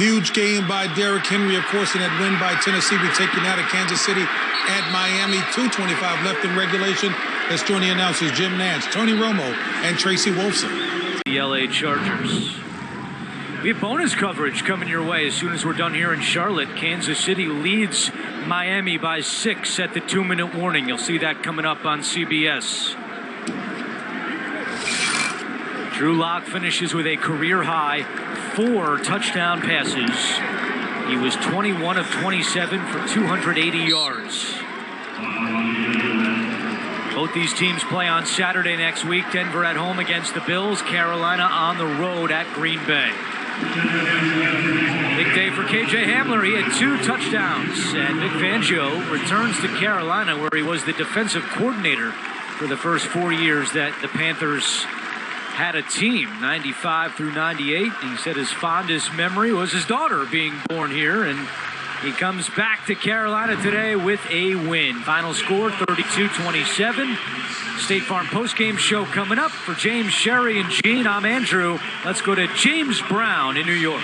Huge game by Derrick Henry, of course, in that win by Tennessee. We take you now to Kansas City at Miami. 2:25 left in regulation. Let's join the announcers, Jim Nance, Tony Romo, and Tracy Wolfson. The LA Chargers. We have bonus coverage coming your way as soon as we're done here in Charlotte. Kansas City leads Miami by 6 at the 2-minute warning. You'll see that coming up on CBS. Drew Lock finishes with a career-high 4 touchdown passes. He was 21 of 27 for 280 yards. Both these teams play on Saturday next week. Denver at home against the Bills. Carolina on the road at Green Bay. Big day for KJ Hamler. He had 2 touchdowns. And Vic Fangio returns to Carolina, where he was the defensive coordinator for the first 4 years that the Panthers had a team, 95 through 98. He said his fondest memory was his daughter being born here, and he comes back to Carolina today with a win. Final score, 32-27. State Farm postgame show coming up. For James, Sherry, and Gene, I'm Andrew. Let's go to James Brown in New York.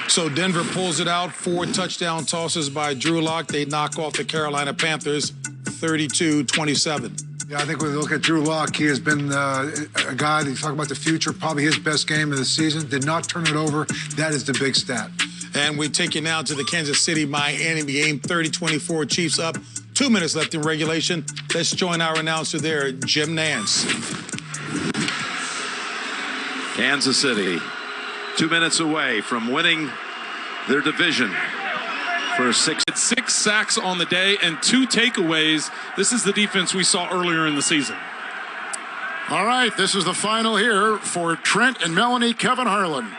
So Denver pulls it out. 4 touchdown tosses by Drew Lock. They knock off the Carolina Panthers 32-27. Yeah, I think when we look at Drew Lock, he has been a guy that you talk about the future, probably his best game of the season. Did not turn it over. That is the big stat. And we take you now to the Kansas City-Miami game. 30-24, Chiefs up. 2 minutes left in regulation. Let's join our announcer there, Jim Nance. Kansas City, 2 minutes away from winning their division. For 6 sacks on the day and 2 takeaways. This is the defense we saw earlier in the season. All right, this is the final here for Trent and Melanie Kevin Harlan.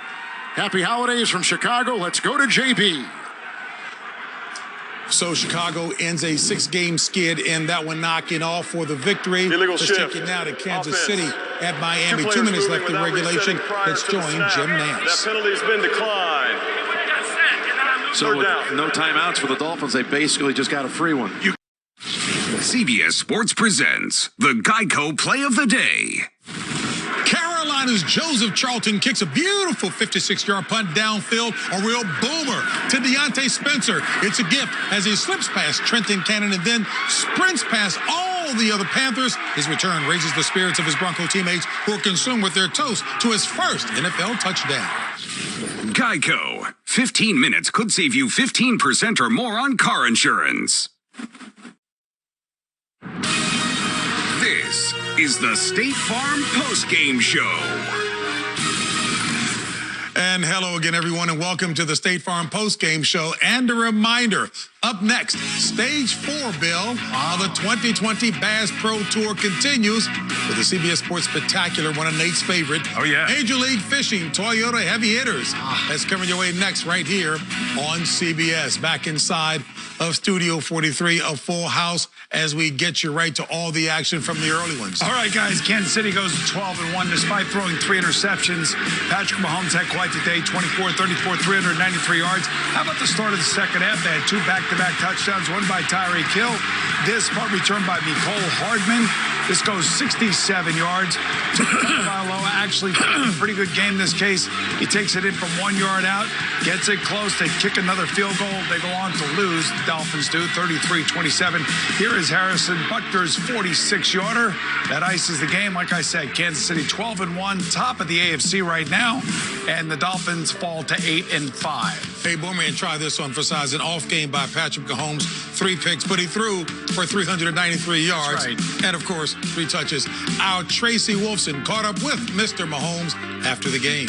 Happy holidays from Chicago. Let's go to JB. So Chicago ends a 6-game skid in that one, knocking off for the victory. Illegal Let's shift. take you now to Kansas Offense. City at Miami. 2 minutes left in regulation. Let's join Jim Nance. That penalty's been declined. So with no timeouts for the Dolphins, they basically just got a free one. CBS Sports presents the Geico Play of the Day. Carolina's Joseph Charlton kicks a beautiful 56-yard punt downfield, a real boomer to Deontay Spencer. It's a gift as he slips past Trenton Cannon and then sprints past all the other Panthers. His return raises the spirits of his Bronco teammates, who are consumed with their toast, to his first NFL touchdown. Geico. 15 minutes could save you 15% or more on car insurance. This is the State Farm Postgame Show. And hello again, everyone, and welcome to the State Farm Postgame Show. And a reminder, up next, Stage 4, Bill, of the 2020 Bass Pro Tour continues with the CBS Sports Spectacular, one of Nate's favorite. Oh, yeah. Major League Fishing, Toyota Heavy Hitters. That's coming your way next right here on CBS. Back inside of Studio 43, a full house, as we get you right to all the action from the early ones. All right, guys, Kansas City goes 12-1 despite throwing 3 interceptions. Patrick Mahomes had quite the day, 24, 34, 393 yards. How about the start of the second half? They had 2 back-to-back touchdowns, one by Tyreek Hill. This punt return by Mecole Hardman. This goes 67 yards. Tagovailoa actually played a pretty good game in this case. He takes it in from 1 yard out, gets it close. They kick another field goal. They go on to lose. The Dolphins do, 33-27. Here is Harrison Butker's 46-yarder. That ices the game. Like I said, Kansas City 12-1, top of the AFC right now, and the Dolphins fall to 8-5. Hey, Boomer, and try this one for size. An off game by Patrick Mahomes. 3 picks, but he threw for 393 yards. Right. And, of course, 3 touches. Our Tracy Wolfson caught up with Mr. Mahomes after the game.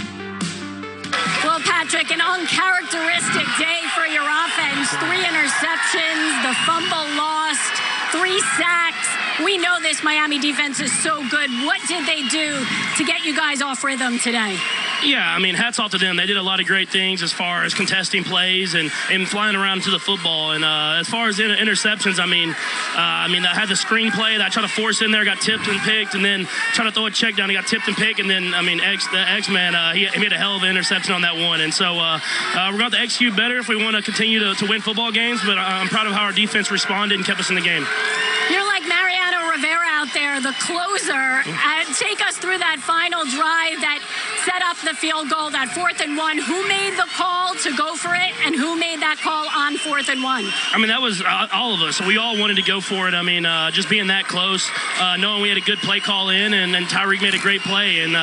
Well, Patrick, an uncharacteristic day for your offense. 3 interceptions, the fumble lost, 3 sacks. We know this Miami defense is so good. What did they do to get you guys off rhythm today? Yeah, I mean, hats off to them. They did a lot of great things as far as contesting plays and flying around to the football. And as far as interceptions, I had the screen play that I tried to force in there, got tipped and picked, and then tried to throw a check down, he got tipped and picked, and then, the X-Man, he made a hell of an interception on that one. And so we're going to execute better if we want to continue to win football games, but I'm proud of how our defense responded and kept us in the game. You're like Mariano Rivera out there, the closer. Take us through that final drive that set up the field goal, that 4th and 1. Who made the call to go for it, and who made that call on 4th and 1? I mean, that was all of us. We all wanted to go for it. I mean, just being that close, knowing we had a good play call in, and then Tyreek made a great play, and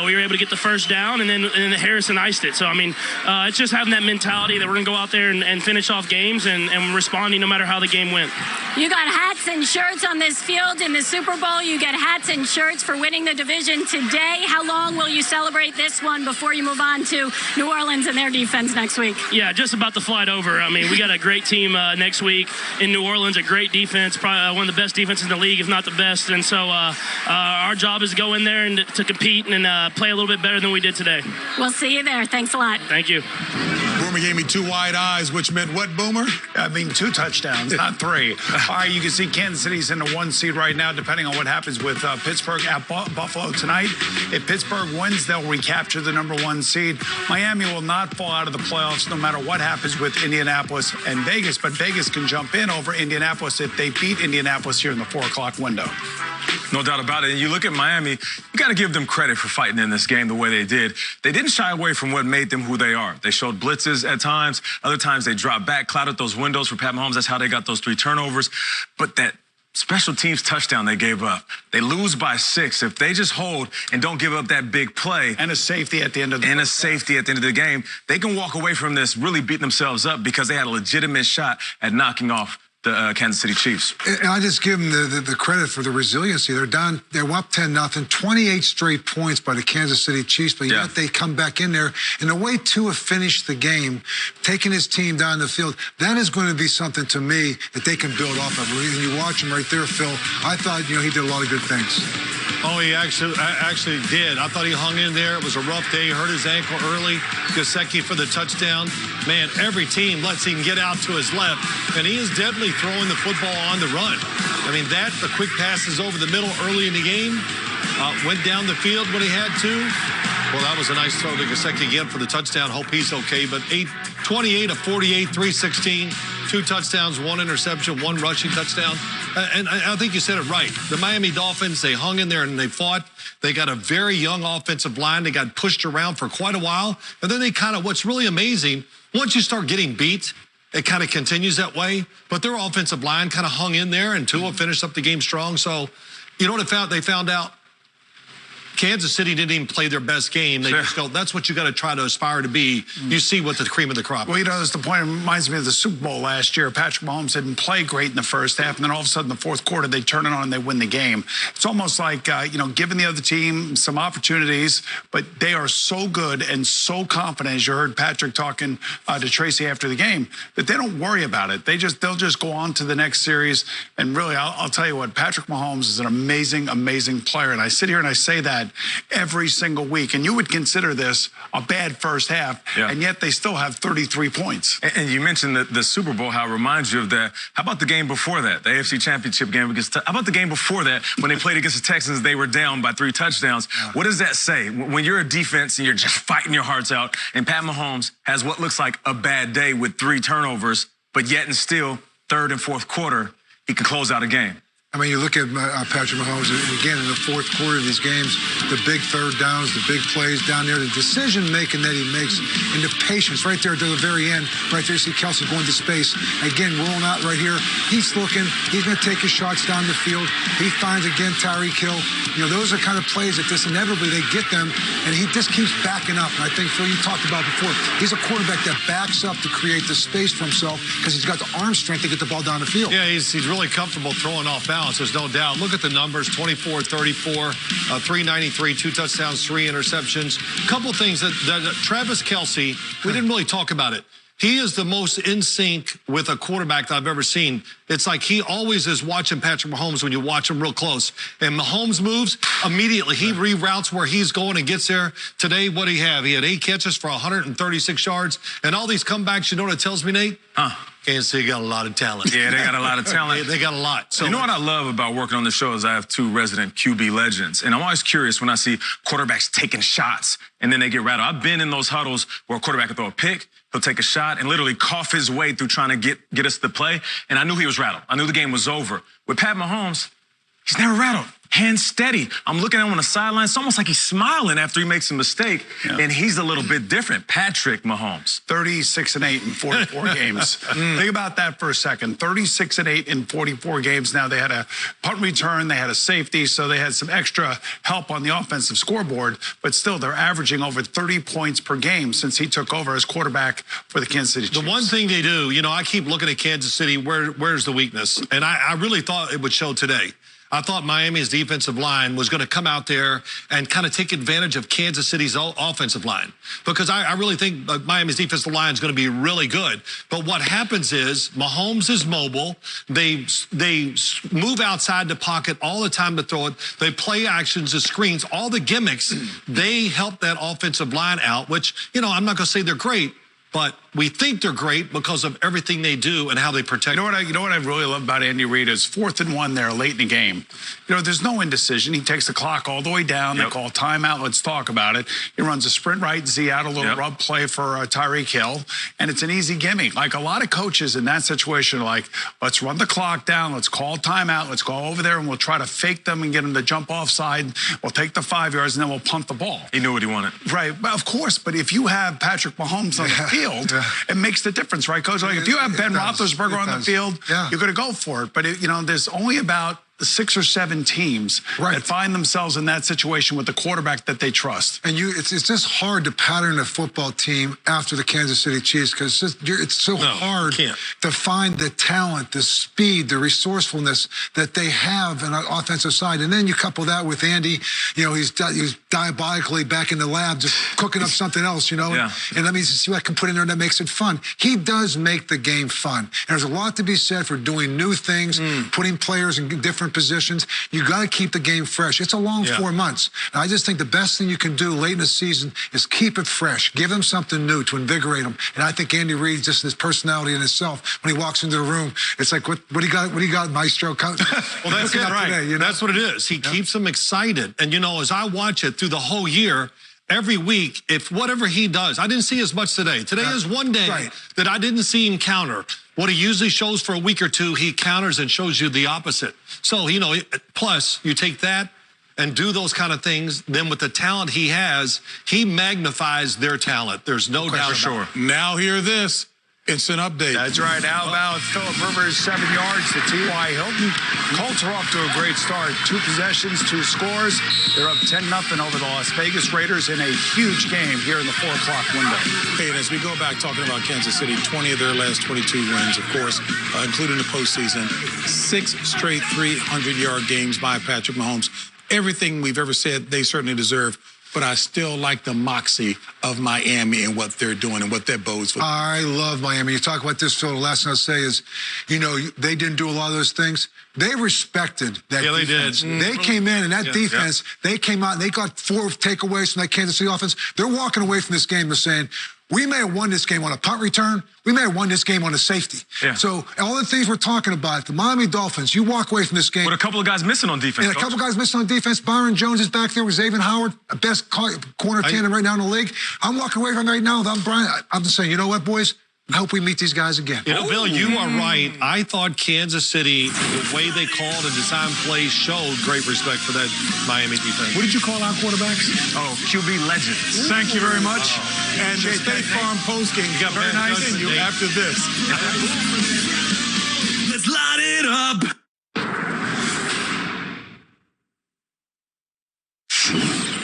we were able to get the first down, and then Harrison iced it. So, I mean, it's just having that mentality that we're going to go out there and finish off games and responding no matter how the game went. You got hats and shirts on this field in the Super Bowl. You get hats and shirts for winning the division today. How long will you celebrate this one before you move on to New Orleans and their defense next week? Yeah, just about to fly over. I mean, we got a great team next week in New Orleans, a great defense, probably one of the best defenses in the league, if not the best. And so our job is to go in there and to compete and play a little bit better than we did today. We'll see you there. Thanks a lot. Thank you. Boomer gave me 2 wide eyes, which meant what, Boomer? I mean, 2 touchdowns, not 3. All right, you can see Kansas City's in the 1 seed right now, depending on what happens with Pittsburgh at Buffalo tonight. If Pittsburgh wins, they'll recapture the number 1 seed. Miami will not fall out of the playoffs no matter what happens with Indianapolis and Vegas, but Vegas can jump in over Indianapolis if they beat Indianapolis here in the 4 o'clock window. No doubt about it. And you look at Miami, you got to give them credit for fighting in this game the way they did. They didn't shy away from what made them who they are. They showed blitzes at times. Other times they dropped back, clouded those windows for Pat Mahomes. That's how they got those 3 turnovers. But that special teams touchdown they gave up, they lose by 6. If they just hold and don't give up that big play. And a safety at the end of the game, they can walk away from this really beating themselves up because they had a legitimate shot at knocking off the Kansas City Chiefs. And I just give them the credit for the resiliency. They're down, they're up 10-0, 28 straight points by the Kansas City Chiefs, but yet they come back in there. And the way Tua finished the game, taking his team down the field, that is going to be something to me that they can build off of. When you watch him right there, Phil, I thought, he did a lot of good things. Oh, he actually did. I thought he hung in there. It was a rough day. He hurt his ankle early. Gesicki for the touchdown. Man, every team lets him get out to his left, and he is deadly throwing the football on the run. I mean, the quick passes over the middle early in the game, went down the field when he had to. Well, that was a nice throw to Gesicki again for the touchdown. Hope he's okay. But 28 of 48, 316, 2 touchdowns, 1 interception, 1 rushing touchdown. And I think you said it right. The Miami Dolphins, they hung in there and they fought. They got a very young offensive line. They got pushed around for quite a while. And then they what's really amazing, once you start getting beat, it kind of continues that way. But their offensive line kind of hung in there, and Tua finished up the game strong. So, you know what they found out? Kansas City didn't even play their best game. They just go, that's what you got to try to aspire to be. You see what the cream of the crop. Well, that's the point. It reminds me of the Super Bowl last year. Patrick Mahomes didn't play great in the first half, and then all of a sudden, the fourth quarter, they turn it on and they win the game. It's almost like, giving the other team some opportunities, but they are so good and so confident, as you heard Patrick talking to Tracy after the game, that they don't worry about it. They'll just go on to the next series. And really, I'll tell you what, Patrick Mahomes is an amazing, amazing player. And I sit here and I say that every single week. And you would consider this a bad first half, and yet they still have 33 points. And you mentioned the Super Bowl, how it reminds you of that. How about the game before that, the AFC Championship game against? How about the game before that, when they played against the Texans, they were down by 3 touchdowns? What does that say? When you're a defense and you're just fighting your hearts out, and Pat Mahomes has what looks like a bad day with 3 turnovers, but yet and still, third and fourth quarter, he can close out a game. I mean, you look at Patrick Mahomes, and again, in the fourth quarter of these games, the big third downs, the big plays down there, the decision-making that he makes, and the patience right there to the very end. Right there, you see Kelsey going to space. Again, rolling out right here. He's looking. He's going to take his shots down the field. He finds, again, Tyreek Hill. Those are kind of plays that just inevitably they get them, and he just keeps backing up. And I think, Phil, you talked about before, he's a quarterback that backs up to create the space for himself because he's got the arm strength to get the ball down the field. Yeah, he's really comfortable throwing off balance. There's no doubt. Look at the numbers, 24, 34, 393, 2 touchdowns, 3 interceptions. Couple things that Travis Kelce, we didn't really talk about it. He is the most in sync with a quarterback that I've ever seen. It's like he always is watching Patrick Mahomes when you watch him real close. And Mahomes moves immediately. He reroutes where he's going and gets there. Today, what did he have? He had 8 catches for 136 yards. And all these comebacks, you know what it tells me, Nate? Kansas City got a lot of talent. Yeah, they got a lot of talent. They got a lot. So, you know what I love about working on the show is I have 2 resident QB legends. And I'm always curious when I see quarterbacks taking shots and then they get rattled. I've been in those huddles where a quarterback will throw a pick, he'll take a shot and literally cough his way through trying to get us the play. And I knew he was rattled. I knew the game was over. With Pat Mahomes, He's never rattled. Hands steady. I'm looking at him on the sideline. It's almost like he's smiling after he makes a mistake, and he's a little bit different. Patrick Mahomes. 36-8 in 44 games. Think about that for a second. 36-8 in 44 games. Now, they had a punt return, they had a safety, so they had some extra help on the offensive scoreboard, but still, they're averaging over 30 points per game since he took over as quarterback for the Kansas City Chiefs. The one thing they do, you know, I keep looking at Kansas City, where's the weakness? And I really thought it would show today. I thought Miami's defensive line was going to come out there and kind of take advantage of Kansas City's offensive line, because I really think Miami's defensive line is going to be really good. But what happens is Mahomes is mobile. They move outside the pocket all the time to throw it. They play actions, the screens, all the gimmicks. They help that offensive line out, which, you know, I'm not going to say they're great, but we think they're great because of everything they do and how they protect. You know what I really love about Andy Reid is 4th and 1 there late in the game. You know, there's no indecision. He takes the clock all the way down. They call timeout. Let's talk about it. He runs a sprint right Z out, a little rub play for Tyreek Hill, and it's an easy gimme. Like a lot of coaches in that situation are like, let's run the clock down. Let's call timeout. Let's go over there and we'll try to fake them and get them to jump offside. We'll take the 5 yards and then we'll punt the ball. He knew what he wanted. Right. Well, of course. But if you have Patrick Mahomes on the field, it makes the difference, right, Coach? Like if you have Ben Roethlisberger on the field, you're going to go for it. But, you know, there's only about 6 or 7 teams that find themselves in that situation with the quarterback that they trust. And it's just hard to pattern a football team after the Kansas City Chiefs because it's so hard to find the talent, the speed, the resourcefulness that they have on the offensive side. And then you couple that with Andy, you know, he's diabolically back in the lab just cooking up something else, you know. And that means to see what I can put in there that makes it fun. He does make the game fun. And there's a lot to be said for doing new things, putting players in different positions. You got to keep the game fresh. It's a long 4 months. And I just think the best thing you can do late in the season is keep it fresh. Give them something new to invigorate them. And I think Andy Reid, just his personality in himself, when he walks into the room, it's like, what do you got, Maestro? Well, that's it, right? Today, you know? That's what it is. He keeps them excited. And, you know, as I watch it through the whole year, every week, if whatever he does, I didn't see as much today. Today is one day that I didn't see him counter. What he usually shows for a week or two, he counters and shows you the opposite. So, you know, plus you take that and do those kind of things, then with the talent he has, he magnifies their talent. There's no doubt about it. Now hear this. Instant update. That's right. How about Phillip Rivers, 7 yards to T.Y. Hilton? Colts are off to a great start. 2 possessions, 2 scores. They're up 10-0 over the Las Vegas Raiders in a huge game here in the 4 o'clock window. Hey, and as we go back talking about Kansas City, 20 of their last 22 wins, of course, including the postseason. 6 straight 300-yard games by Patrick Mahomes. Everything we've ever said, they certainly deserve. But I still like the moxie of Miami and what they're doing and what that bodes for. I love Miami. You talk about this, Phil. The last thing I'll say is, you know, they didn't do a lot of those things. They respected that defense. They did. They came in, and that defense, they came out, and they got 4 takeaways from that Kansas City offense. They're walking away from this game. They're saying, we may have won this game on a punt return. We may have won this game on a safety. So all the things we're talking about, the Miami Dolphins, you walk away from this game. With a couple of guys missing on defense. And a couple of guys missing on defense. Byron Jones is back there with Xavier Howard, best corner tandem right now in the league. I'm walking away from it right now. I'm just saying, you know what, boys? I hope we meet these guys again. You know, Bill, you are right. I thought Kansas City, the way they called and designed plays, showed great respect for that Miami defense. What did you call our quarterbacks? Oh, QB legends. Thank you very much. And the State Farm postgame got very nice in you after this. Let's light it up.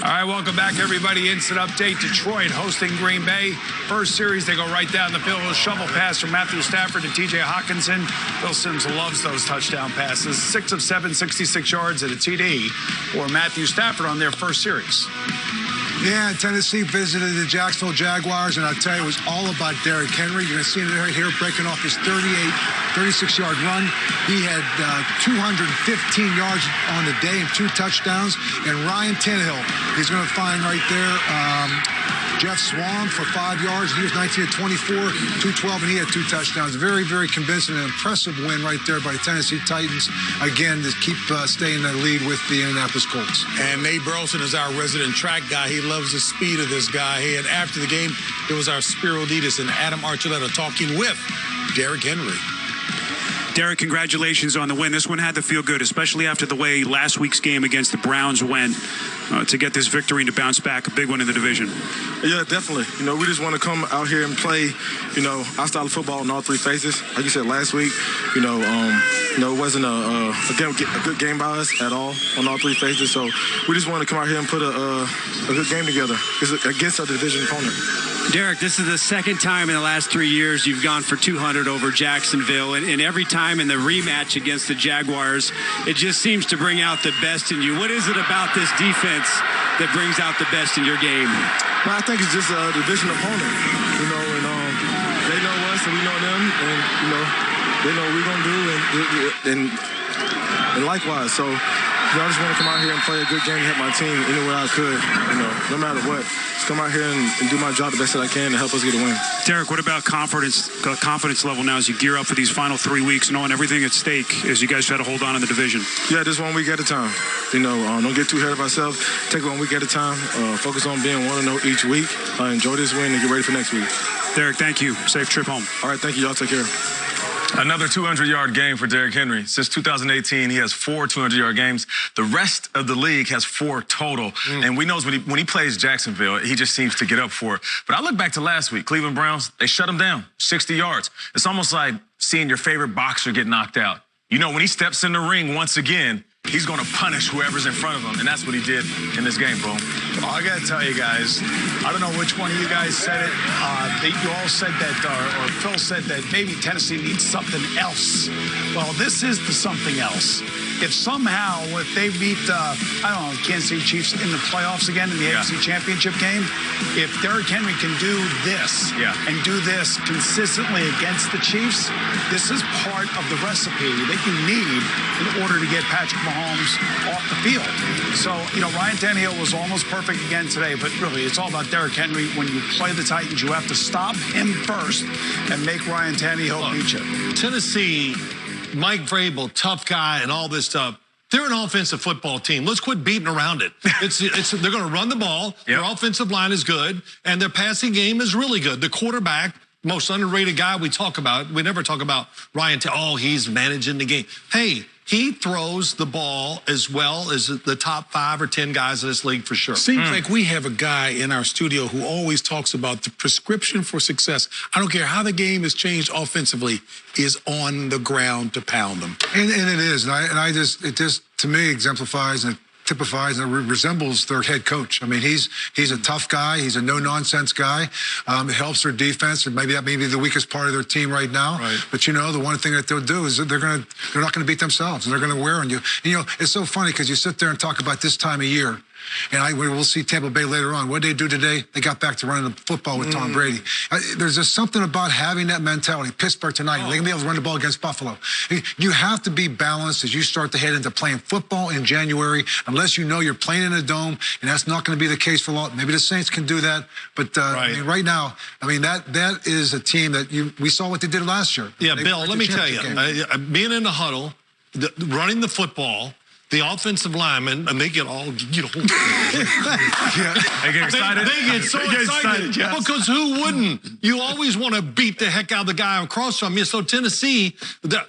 All right, welcome back, everybody. Instant update. Detroit hosting Green Bay. First series, they go right down the field. A shovel pass from Matthew Stafford to T.J. Hawkinson. Bill Sims loves those touchdown passes. 6 of 7, 66 yards and a TD for Matthew Stafford on their first series. Yeah, Tennessee visited the Jacksonville Jaguars, and I'll tell you, it was all about Derrick Henry. You're going to see him right here breaking off his 36-yard run. He had 215 yards on the day and 2 touchdowns. And Ryan Tannehill, he's going to find right there Jeff Swan for 5 yards. He was 19 of 24, 212, and he had 2 touchdowns. Very, very convincing and impressive win right there by the Tennessee Titans. Again, to keep staying in the lead with the Indianapolis Colts. And Nate Burleson is our resident track guy. He loves the speed of this guy. And after the game, it was our Spiro Dedes and Adam Archuleta talking with Derrick Henry. Derek, congratulations on the win. This one had to feel good, especially after the way last week's game against the Browns went. To get this victory and to bounce back, a big one in the division. Yeah, definitely. We just want to come out here and play, our style of football in all three phases. Like you said last week, it wasn't a good game by us at all on all three phases. So we just want to come out here and put a good game together against our division opponent. Derek, this is the second time in the last 3 years you've gone for 200 over Jacksonville, and every time in the rematch against the Jaguars, it just seems to bring out the best in you. What is it about this defense that brings out the best in your game? Well, I think it's just a division opponent, and they know us and we know them, and they know what we're gonna do, and likewise. So I just want to come out here and play a good game and help my team any way I could, no matter what. Just come out here and do my job the best that I can to help us get a win. Derek, what about confidence level now as you gear up for these final 3 weeks, knowing everything at stake as you guys try to hold on in the division? Yeah, just 1 week at a time. Don't get too ahead of ourselves. Take it 1 week at a time. Focus on being 1-0 each week. Enjoy this win and get ready for next week. Derek, thank you. Safe trip home. All right, thank you. Y'all take care. Another 200-yard game for Derrick Henry. Since 2018, he has 4 200-yard games. The rest of the league has 4 total. And we know when he plays Jacksonville, he just seems to get up for it. But I look back to last week, Cleveland Browns, they shut him down, 60 yards. It's almost like seeing your favorite boxer get knocked out. When he steps in the ring once again, he's going to punish whoever's in front of him. And that's what he did in this game, bro. Well, I got to tell you guys, I don't know which one of you guys said it. You all said that, or Phil said that maybe Tennessee needs something else. Well, this is the something else. If they beat, Kansas City Chiefs in the playoffs again in the AFC Championship game, if Derrick Henry can do this and do this consistently against the Chiefs, this is part of the recipe that you need in order to get Patrick Mahomes off the field. So, Ryan Tannehill was almost perfect again today, but really it's all about Derrick Henry. When you play the Titans, you have to stop him first and make Ryan Tannehill beat you. Tennessee, Mike Vrabel, tough guy and all this stuff. They're an offensive football team. Let's quit beating around it. They're going to run the ball. Their offensive line is good, and their passing game is really good. The quarterback, most underrated guy we talk about. We never talk about Ryan. He's managing the game. Hey, he throws the ball as well as the top 5 or 10 guys in this league for sure. Seems like we have a guy in our studio who always talks about the prescription for success. I don't care how the game has changed offensively, is on the ground to pound them. And it is. It just, to me, exemplifies and typifies and resembles their head coach. I mean, he's a tough guy. He's a no-nonsense guy. It helps their defense, and maybe that may be the weakest part of their team right now. Right. But the one thing that they'll do is they're not going to beat themselves, and they're going to wear on you. And, it's so funny because you sit there and talk about this time of year. And we'll see Tampa Bay later on. What did they do today? They got back to running the football with Tom Brady. There's just something about having that mentality. Pittsburgh tonight, they're going to be able to run the ball against Buffalo. You have to be balanced as you start to head into playing football in January, unless you're playing in a dome, and that's not going to be the case for a lot. Maybe the Saints can do that, but right now, that is a team that we saw what they did last year. Yeah, Bill, let me tell you, being in the huddle, running the football, the offensive linemen, and they get all, They get excited. They get so excited. Because who wouldn't? You always want to beat the heck out of the guy across from you. So Tennessee,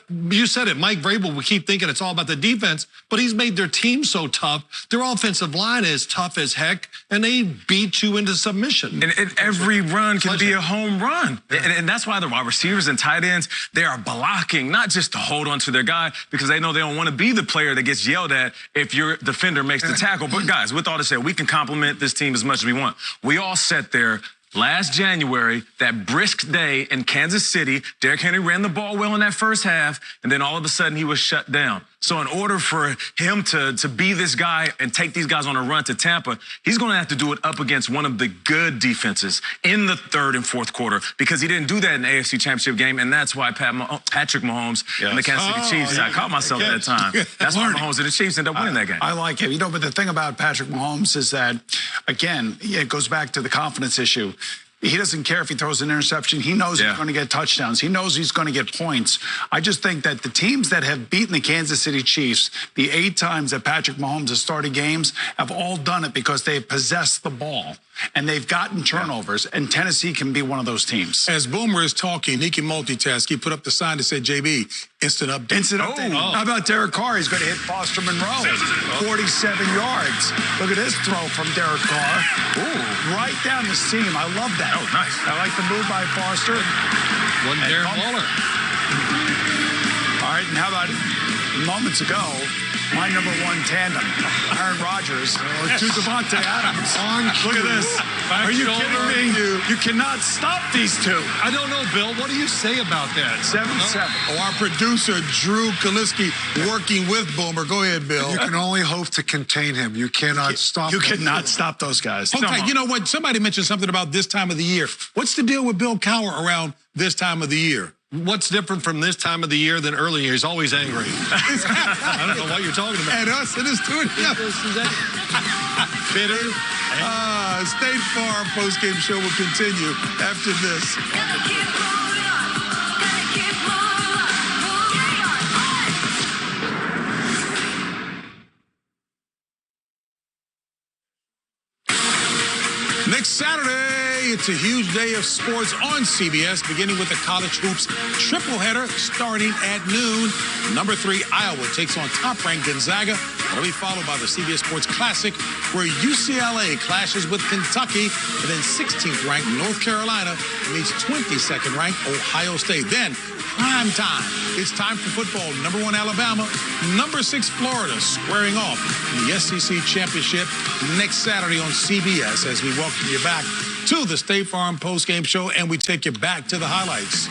you said it, Mike Vrabel, we keep thinking it's all about the defense, but he's made their team so tough. Their offensive line is tough as heck, and they beat you into submission. And every run can be a home run. And that's why the wide receivers and tight ends, they are blocking, not just to hold on to their guy, because they know they don't want to be the player that gets yelled at if your defender makes the tackle. But guys, with all this said, we can compliment this team as much as we want. We all sat there last January, that brisk day in Kansas City. Derrick Henry ran the ball well in that first half, and then all of a sudden he was shut down. So in order for him to be this guy and take these guys on a run to Tampa, he's going to have to do it up against one of the good defenses in the third and fourth quarter, because he didn't do that in the AFC Championship game, and that's why Patrick Mahomes and the Kansas City Chiefs, I caught myself at that time. That's why Mahomes and the Chiefs ended up winning that game. I like it. But the thing about Patrick Mahomes is that, again, it goes back to the confidence issue. He doesn't care if he throws an interception. He knows he's going to get touchdowns. He knows he's going to get points. I just think that the teams that have beaten the Kansas City Chiefs, the 8 times that Patrick Mahomes has started games, have all done it because they've possessed the ball and they've gotten turnovers, and Tennessee can be one of those teams. As Boomer is talking, he can multitask. He put up the sign that said, JB, instant update. Instant update. How about Derek Carr? He's going to hit Foster Monroe, 47 yards. Look at this throw from Derek Carr. Ooh, right down the seam. I love that. Oh, nice. I like the move by Foster. One Darren Waller. All right, and how about moments ago, my number 1 tandem, Aaron Rodgers to Devontae Adams. Look at this. Are you kidding me? You cannot stop these two. I don't know, Bill. What do you say about that? 7-7. Oh, our producer, Drew Kaliski, working with Boomer. Go ahead, Bill. You can only hope to contain him. You cannot stop You him. cannot stop those guys. Okay, you know what? Somebody mentioned something about this time of the year. What's the deal with Bill Cowher around this time of the year? What's different from this time of the year than earlier? He's always angry. I don't know what you're talking about. And us in the studio. Bitter. State Farm postgame show will continue after this. Next Saturday, it's a huge day of sports on CBS, beginning with the college hoops triple header starting at noon. Number 3, Iowa takes on top-ranked Gonzaga. That'll be followed by the CBS Sports Classic, where UCLA clashes with Kentucky, and then 16th-ranked North Carolina meets 22nd-ranked Ohio State. Then, prime time. It's time for football. Number 1, Alabama. Number 6, Florida, squaring off in the SEC Championship next Saturday on CBS as we welcome you back to the State Farm postgame show, and we take you back to the highlights.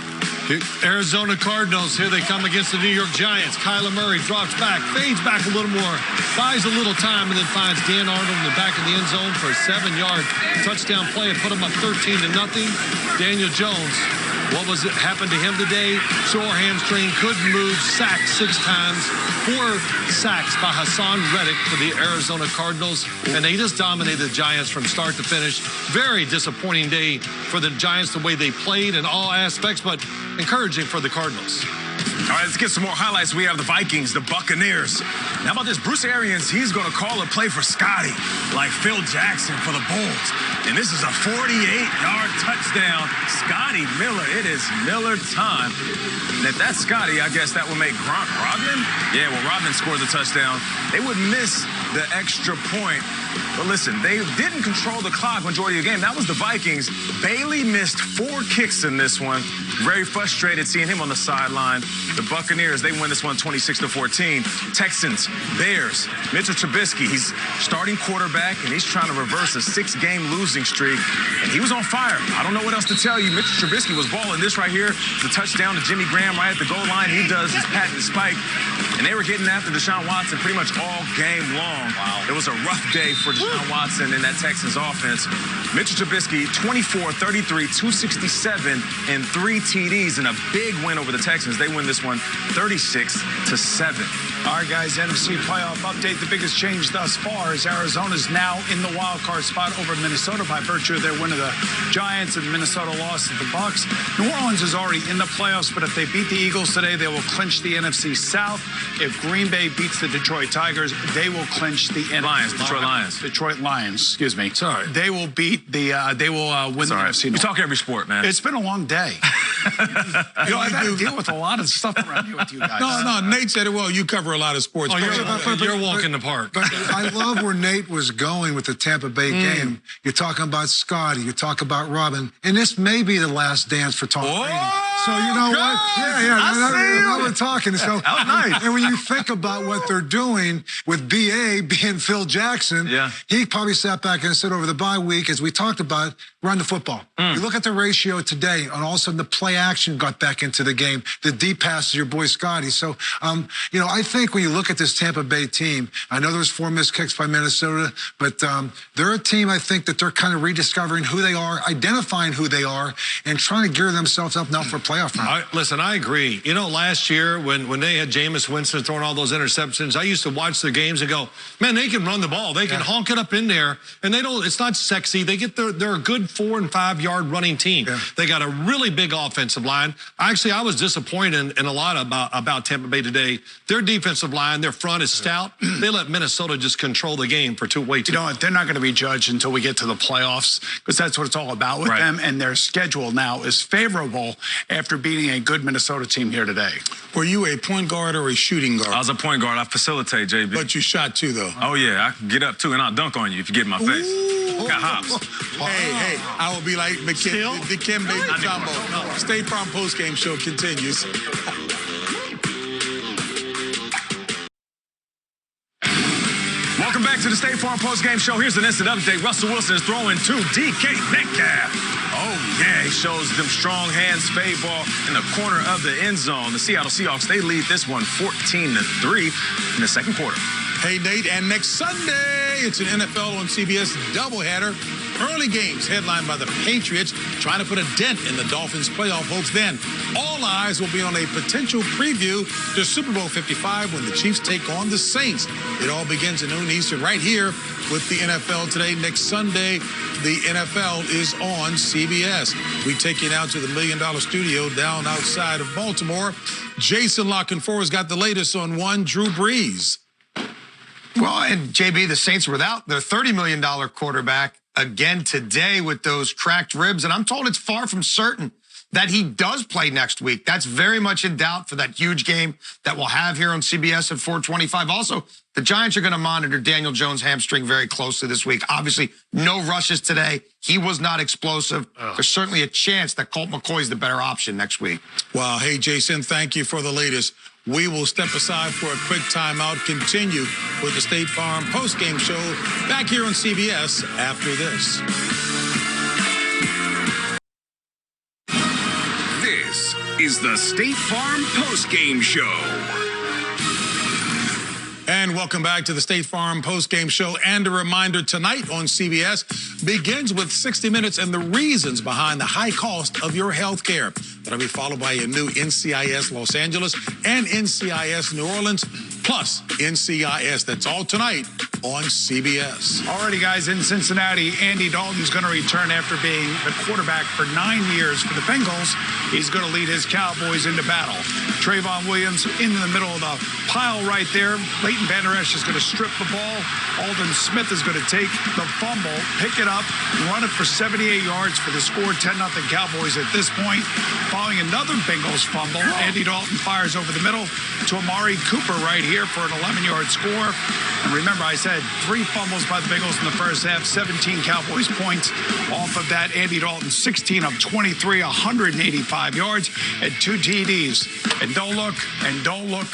Arizona Cardinals, here they come against the New York Giants. Kyler Murray drops back, fades back a little more, buys a little time, and then finds Dan Arnold in the back of the end zone for a 7-yard touchdown play and put them up 13-0. Daniel Jones, what was it happened to him today? Sore hamstring, couldn't move, sacked 6 times, 4 sacks by Hassan Reddick for the Arizona Cardinals, and they just dominated the Giants from start to finish. Very disappointing day for the Giants, the way they played in all aspects, but encouraging for the Cardinals. All right, let's get some more highlights. We have the Vikings, the Buccaneers. Now, how about this? Bruce Arians, he's going to call a play for Scotty, like Phil Jackson for the Bulls. And this is a 48-yard touchdown. Scotty Miller. It is Miller time. And if that's Scotty, I guess that would make Rodman? Yeah, well, Rodman scored the touchdown. They would miss the extra point. But listen, they didn't control the clock majority of the game. That was the Vikings. Bailey missed 4 kicks in this one. Very frustrated seeing him on the sideline. The Buccaneers, they win this one 26-14. Texans, Bears, Mitchell Trubisky, he's starting quarterback, and he's trying to reverse a 6-game losing streak. And he was on fire. I don't know what else to tell you. Mitchell Trubisky was balling. This right here, the touchdown to Jimmy Graham right at the goal line. He does his patent spike. And they were getting after Deshaun Watson pretty much all game long. Wow. It was a rough day for Deshaun Watson and that Texans offense. Mitchell Trubisky, 24, 33, 267, and 3 TDs, and a big win over the Texans. They win this one 36-7. All right, guys, NFC playoff update. The biggest change thus far is Arizona's now in the wild card spot over Minnesota by virtue of their win of the Giants and Minnesota loss to the Bucs. New Orleans is already in the playoffs, but if they beat the Eagles today, they will clinch the NFC South. If Green Bay beats the Detroit Tigers, they will clinch the Detroit Lions, excuse me. Sorry. They will beat the they will win the NFC North. We talk every sport, man. It's been a long day. I've had to deal with a lot of stuff around here with you guys. No, Nate said it well. You cover a lot of sports. You're walking the park. But I love where Nate was going with the Tampa Bay game. You're talking about Scotty. You talk about Robin. And this may be the last dance for Tom Brady. So you know what? Now we're talking. So nice. And when you think about what they're doing with BA being Phil Jackson, he probably sat back and said over the bye week, as we talked about, run the football. You look at the ratio today, and all of a sudden the play action got back into the game. The deep pass is your boy Scotty. So, I think think when you look at this Tampa Bay team, I know there was 4 missed kicks by Minnesota, but they're a team, I think, that they're kind of rediscovering who they are, identifying who they are, and trying to gear themselves up now for a playoff run. Listen, I agree. You know, last year when they had Jameis Winston throwing all those interceptions, I used to watch their games and go, man, they can run the ball. They can honk it up in there, and they don't. It's not sexy. They're a good 4- and 5-yard running team. Yeah. They got a really big offensive line. Actually, I was disappointed in a lot about Tampa Bay today. Their defensive line, their front is stout. They let Minnesota just control the game for way too long. You know, they're not going to be judged until we get to the playoffs, because that's what it's all about with them. And their schedule now is favorable after beating a good Minnesota team here today. Were you a point guard or a shooting guard? I was a point guard. I facilitate, JB. But you shot too, though. Oh, yeah. I can get up, too, and I'll dunk on you if you get in my face. Got hops. Hey, I will be like Dikembe Mutombo. State Farm postgame show continues. Welcome back to the State Farm postgame show. Here's an instant update. Russell Wilson is throwing to DK Metcalf. Oh, yeah, he shows them strong hands, fade ball in the corner of the end zone. The Seattle Seahawks, they lead this one 14-3 in the second quarter. Hey, Nate, and next Sunday, it's an NFL on CBS doubleheader. Early games headlined by the Patriots trying to put a dent in the Dolphins' playoff hopes. Then all eyes will be on a potential preview to Super Bowl 55 when the Chiefs take on the Saints. It all begins at noon Eastern right here with the NFL Today. Next Sunday, the NFL is on CBS. We take you now to the $1 Million Studio down outside of Baltimore. Jason Lockenfor's got the latest on one Drew Brees. Well, and JB, the Saints were without their $30 million quarterback again today with those cracked ribs. And I'm told it's far from certain that he does play next week. That's very much in doubt for that huge game that we'll have here on CBS at 4:25. Also, the Giants are going to monitor Daniel Jones' hamstring very closely this week. Obviously, no rushes today. He was not explosive. There's certainly a chance that Colt McCoy is the better option next week. Wow. Hey, Jason, thank you for the latest. We will step aside for a quick timeout, continue with the State Farm postgame show back here on CBS after this. This is the State Farm postgame show. And welcome back to the State Farm postgame show. And a reminder, tonight on CBS begins with 60 Minutes and the reasons behind the high cost of your health care. That'll be followed by a new NCIS Los Angeles and NCIS New Orleans, plus NCIS. That's all tonight on CBS. Alrighty, guys, in Cincinnati, Andy Dalton's going to return after being the quarterback for 9 years for the Bengals. He's going to lead his Cowboys into battle. Trayvon Williams in the middle of the pile right there. Leighton Vander Esch is going to strip the ball. Aldon Smith is going to take the fumble, pick it up, run it for 78 yards for the score, 10-0 Cowboys at this point. Following another Bengals fumble, Andy Dalton fires over the middle to Amari Cooper right here for an 11-yard score. And remember, I said 3 fumbles by the Bengals in the first half, 17 Cowboys points off of that. Andy Dalton, 16 of 23, 185 yards and 2 TDs. And don't look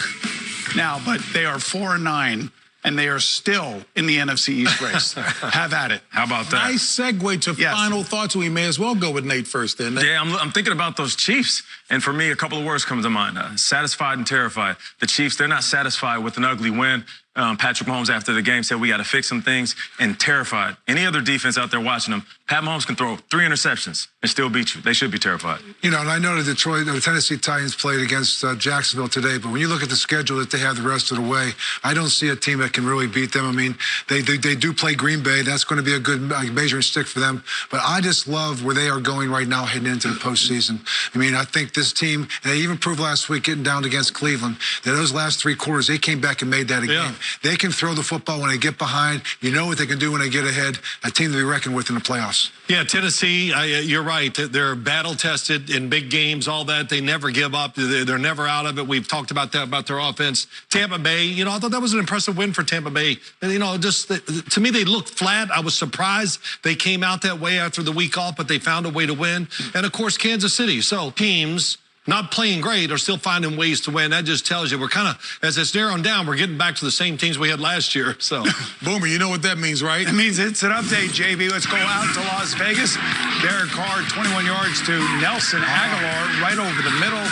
now, but they are 4-9. And they are still in the NFC East race. Have at it. How about that? Nice segue to final thoughts. We may as well go with Nate first then. Yeah, I'm thinking about those Chiefs. And for me, a couple of words come to mind. Satisfied and terrified. The Chiefs, they're not satisfied with an ugly win. Patrick Mahomes, after the game, said we got to fix some things. And terrified. Any other defense out there watching them, Pat Mahomes can throw 3 interceptions and still beat you. They should be terrified. You know, and I know the Tennessee Titans played against Jacksonville today, but when you look at the schedule that they have the rest of the way, I don't see a team that can really beat them. I mean, they do play Green Bay. That's going to be a good measuring stick for them. But I just love where they are going right now heading into the postseason. I mean, I think this team, and they even proved last week getting down against Cleveland, that those last 3 quarters, they came back and made that a game. They can throw the football when they get behind. You know what they can do when they get ahead. A team to be reckoned with in the playoffs. Yeah, Tennessee, you're right. They're battle-tested in big games, all that. They never give up. They're never out of it. We've talked about that, about their offense. Tampa Bay, you know, I thought that was an impressive win for Tampa Bay. And, you know, just to me, they looked flat. I was surprised they came out that way after the week off, but they found a way to win. And, of course, Kansas City. So teams not playing great are still finding ways to win. That just tells you we're kind of, as it's narrowing down, we're getting back to the same teams we had last year. So, Boomer, you know what that means, right? It means it's an update, JB. Let's go out to Las Vegas. Derek Carr, 21 yards to Nelson Aguilar, right over the middle.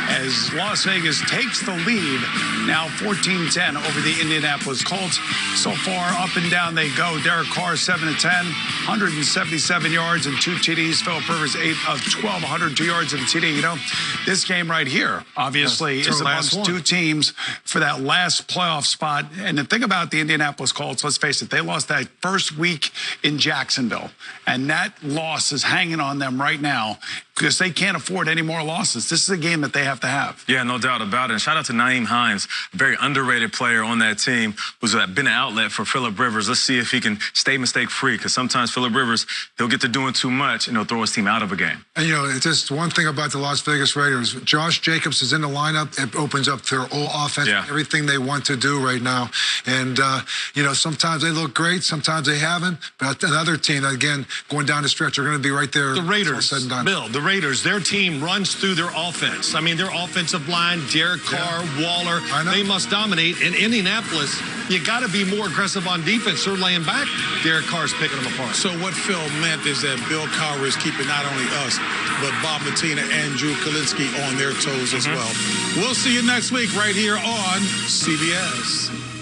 as Las Vegas takes the lead, now 14-10 over the Indianapolis Colts. So far, up and down they go. Derek Carr, 7 of 10, 177 yards and 2 TDs. Philip Rivers, 8 of 12, 102 yards and a TD. You know, this game right here, obviously, is amongst two teams for that last playoff spot. And the thing about the Indianapolis Colts, let's face it, they lost that first week in Jacksonville. And that loss is hanging on them right now because they can't afford any more losses. This is a game that they have to have. Yeah, no doubt about it. And shout out to Nyheim Hines, a very underrated player on that team who's been an outlet for Philip Rivers. Let's see if he can stay mistake-free, because sometimes Philip Rivers, he'll get to doing too much and he'll throw his team out of a game. And, you know, it's just one thing about the Las Vegas Raiders. Josh Jacobs is in the lineup. It opens up their whole offense, everything they want to do right now. And, you know, sometimes they look great, sometimes they haven't. But another team, again, going down the stretch, are going to be right there. The Raiders, said and done. Bill, the Raiders, their team runs through their offense. I mean, their offensive line, Derek Carr, Waller, they must dominate. In Indianapolis, you got to be more aggressive on defense. They're laying back. Derek Carr's picking them apart. So what Phil meant is that Bill Cowher is keeping not only us, but Bob Matina and Drew Kalinsky on their toes as well. We'll see you next week right here on CBS.